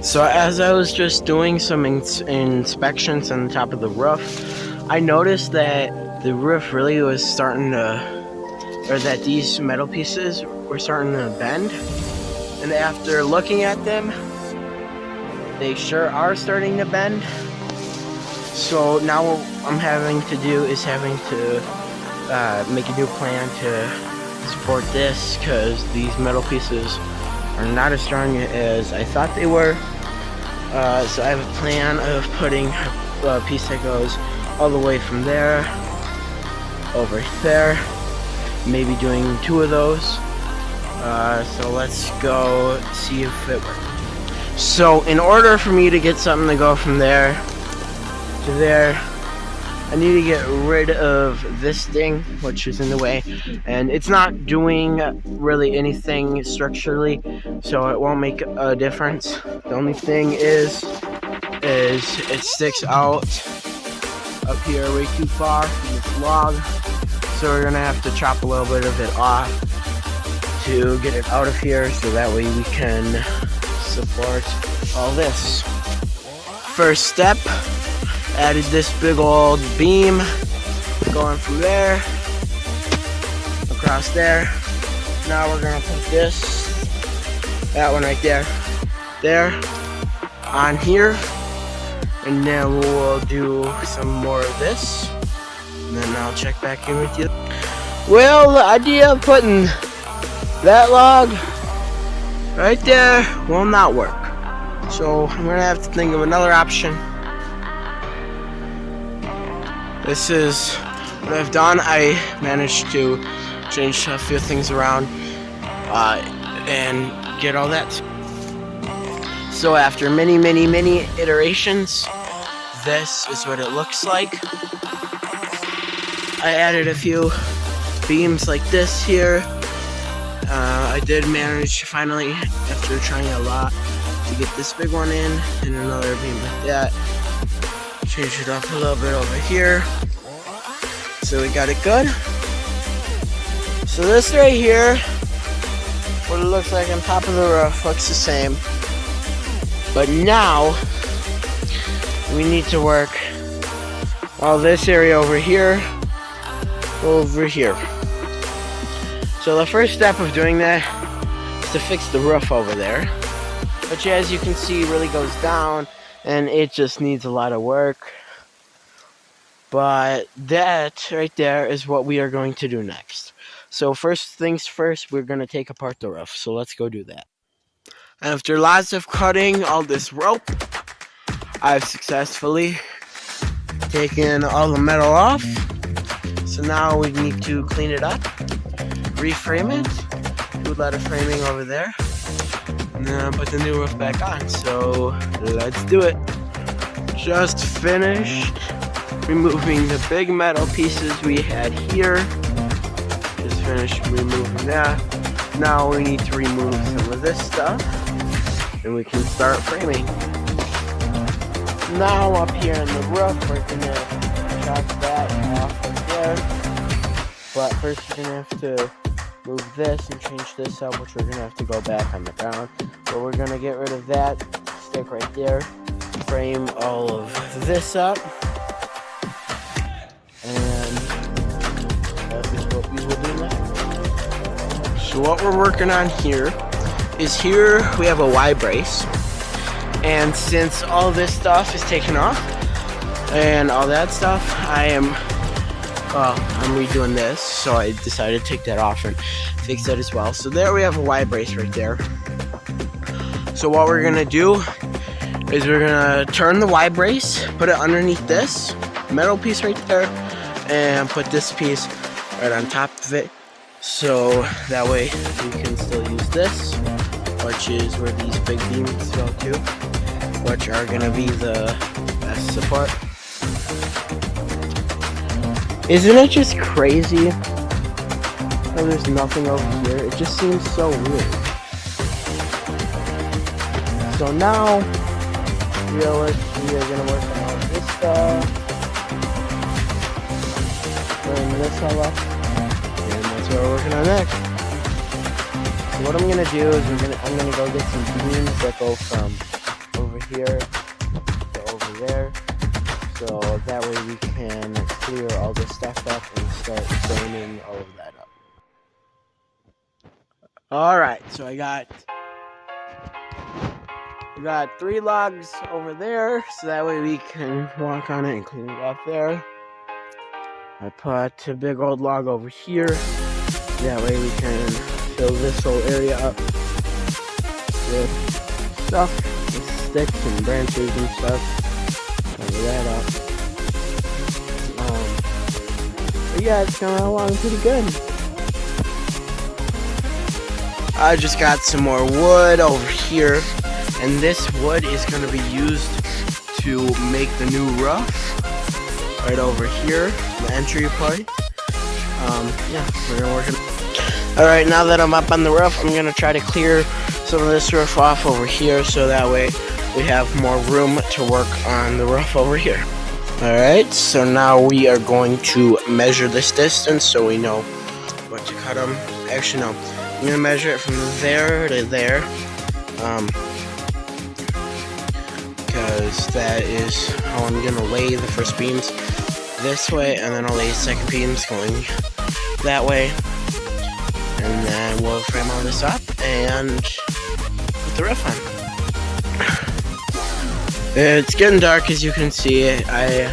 So as I was just doing some inspections on the top of the roof, I noticed that the roof really was starting to, or that these metal pieces were starting to bend. And after looking at them, they sure are starting to bend. So now what I'm having to do is having to make a new plan to support this, because these metal pieces are not as strong as I thought they were. So I have a plan of putting a piece that goes all the way from there over there, maybe doing 2 of those. So let's go see if it works. So in order for me to get something to go from there to there, I need to get rid of this thing, which is in the way, and it's not doing really anything structurally, so it won't make a difference. The only thing is it sticks out up here way too far from this log, so we're gonna have to chop a little bit of it off to get it out of here, so that way we can support all this. First step, added this big old beam going from there across there. Now we're gonna put that one right there on here, and then we'll do some more of this, and then I'll check back in with you. Well, the idea of putting that log right there will not work, so I'm gonna have to think of another option. This is what I've done. I managed to change a few things around and get all that. So after many iterations, this is what it looks like. I added a few beams like this here. I did manage finally, after trying a lot, to get this big one in, and another beam like that. Change it up a little bit over here, so we got it good. So this right here, what it looks like on top of the roof, looks the same, but now we need to work all this area over here. So the first step of doing that is to fix the roof over there, which, as you can see, really goes down, and it just needs a lot of work. But that right there is what we are going to do next. So first things first, we're going to take apart the roof. So let's go do that. After lots of cutting all this rope, I've successfully taken all the metal off. So now we need to clean it up, reframe it, do a lot of framing over there, and then put the new roof back on. So let's do it. Just finished removing the big metal pieces we had here. Just finished removing that. Now we need to remove some of this stuff, and we can start framing. Now up here on the roof, we're gonna chop that off right there. But first we're gonna have to move this and change this up, which we're gonna have to go back on the ground. But we're gonna get rid of that stick right there, frame all of this up, and that is what we will do next. So what we're working on here is, here we have a Y brace, and since all this stuff is taken off and all that stuff, I'm redoing this, so I decided to take that off and fix that as well. So there we have a Y brace right there. So what we're gonna do is we're gonna turn the Y brace, put it underneath this metal piece right there, and put this piece right on top of it, so that way we can still use this, which is where these big beams go to, which are gonna be the best support. Isn't it just crazy how there's nothing over here? It just seems so weird. So now we are gonna work on all this stuff, turn this all up, and that's what we're working on next. So what I'm gonna do is I'm gonna go get some beams that go from here to over there. So that way we can clear all this stuff up and start framing all of that up. Alright, so I got 3 logs over there, so that way we can walk on it and clean it up there. I put a big old log over here, that way we can fill this whole area up with stuff, with sticks and branches and stuff. Cover that up. But yeah, it's coming along pretty good. I just got some more wood over here, and this wood is going to be used to make the new roof right over here, the entry part. Yeah, we're gonna work it. Alright, now that I'm up on the roof, I'm going to try to clear some of this roof off over here, so that way we have more room to work on the roof over here. Alright, so now we are going to measure this distance so we know what to cut them. Actually, no, I'm going to measure it from there to there, because that is how I'm going to lay the first beams this way, and then I'll lay the second beams going that way, and then we'll frame all this up and put the roof on. It's getting dark, as you can see. I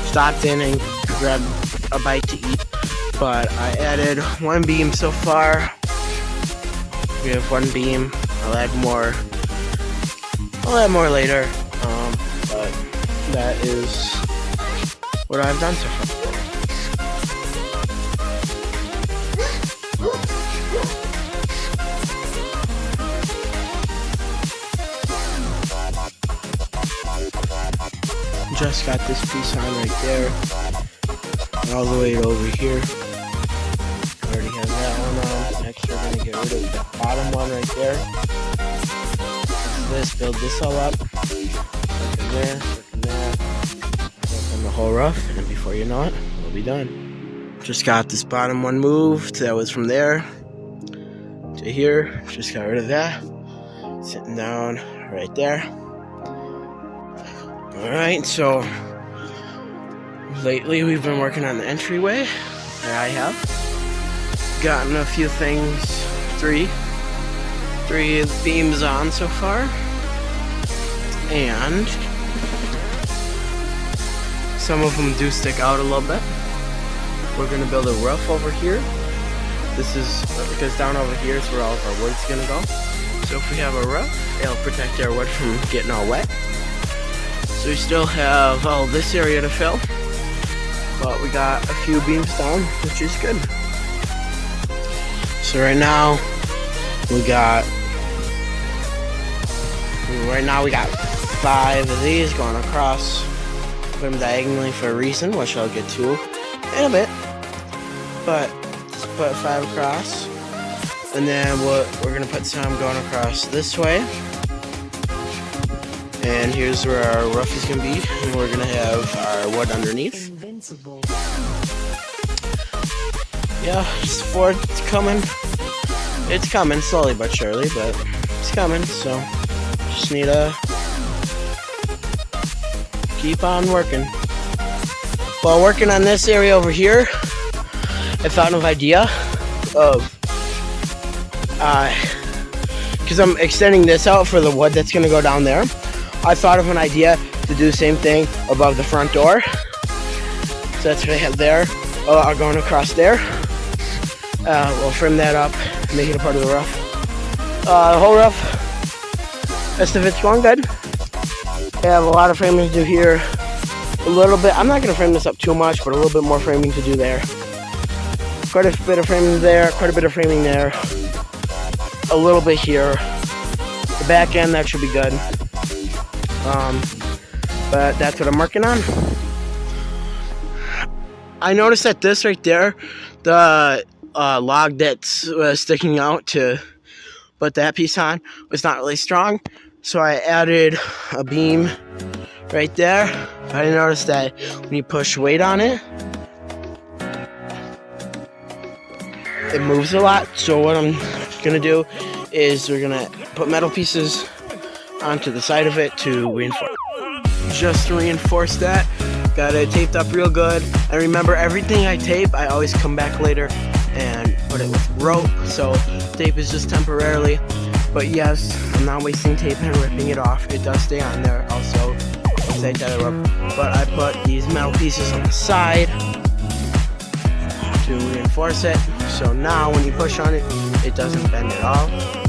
stopped in and grabbed a bite to eat, but I added 1 beam so far. We have 1 beam. I'll add more later, but that is what I've done so far. Just got this piece on right there, all the way over here. Already have that one on. Next we're going to get rid of the bottom one right there. This, build this all up. Work in there, work in there. Work on the whole roof, and before you know it, we'll be done. Just got this bottom one moved. That was from there to here. Just got rid of that. Sitting down right there. Alright, so lately we've been working on the entryway, and I have gotten a few things, three beams on so far, and some of them do stick out a little bit. We're going to build a roof over here. This is, because down over here is where all of our wood's going to go. So if we have a roof, it'll protect our wood from getting all wet. So we still have all this area to fill, but we got a few beams down, which is good. So right now we got 5 of these going across, put them diagonally for a reason, which I'll get to in a bit. But just put 5 across, and then we're gonna put some going across this way. And here's where our roof is going to be, and we're going to have our wood underneath. Invincible. Yeah, support, it's coming. It's coming, slowly but surely, but it's coming, so just need to keep on working. While working on this area over here, I thought of an idea of, because I'm extending this out for the wood that's going to go down there. I thought of an idea to do the same thing above the front door. So that's what I have there. Going across there. We'll trim that up, make it a part of the roof. The whole roof, rest of it's going good. I have a lot of framing to do here. A little bit, I'm not going to frame this up too much, but a little bit more framing to do there. Quite a bit of framing there, quite a bit of framing there. A little bit here. The back end, that should be good. But that's what I'm working on. I noticed that this right there, the log that's sticking out to put that piece on, was not really strong. So I added a beam right there. I noticed that when you push weight on it, it moves a lot. So what I'm gonna do is we're gonna put metal pieces onto the side of it to reinforce. Just to reinforce that, got it taped up real good. And remember, everything I tape, I always come back later and put it with rope, so tape is just temporarily. But yes, I'm not wasting tape and ripping it off. It does stay on there also inside that rope. But I put these metal pieces on the side to reinforce it. So now when you push on it, it doesn't bend at all.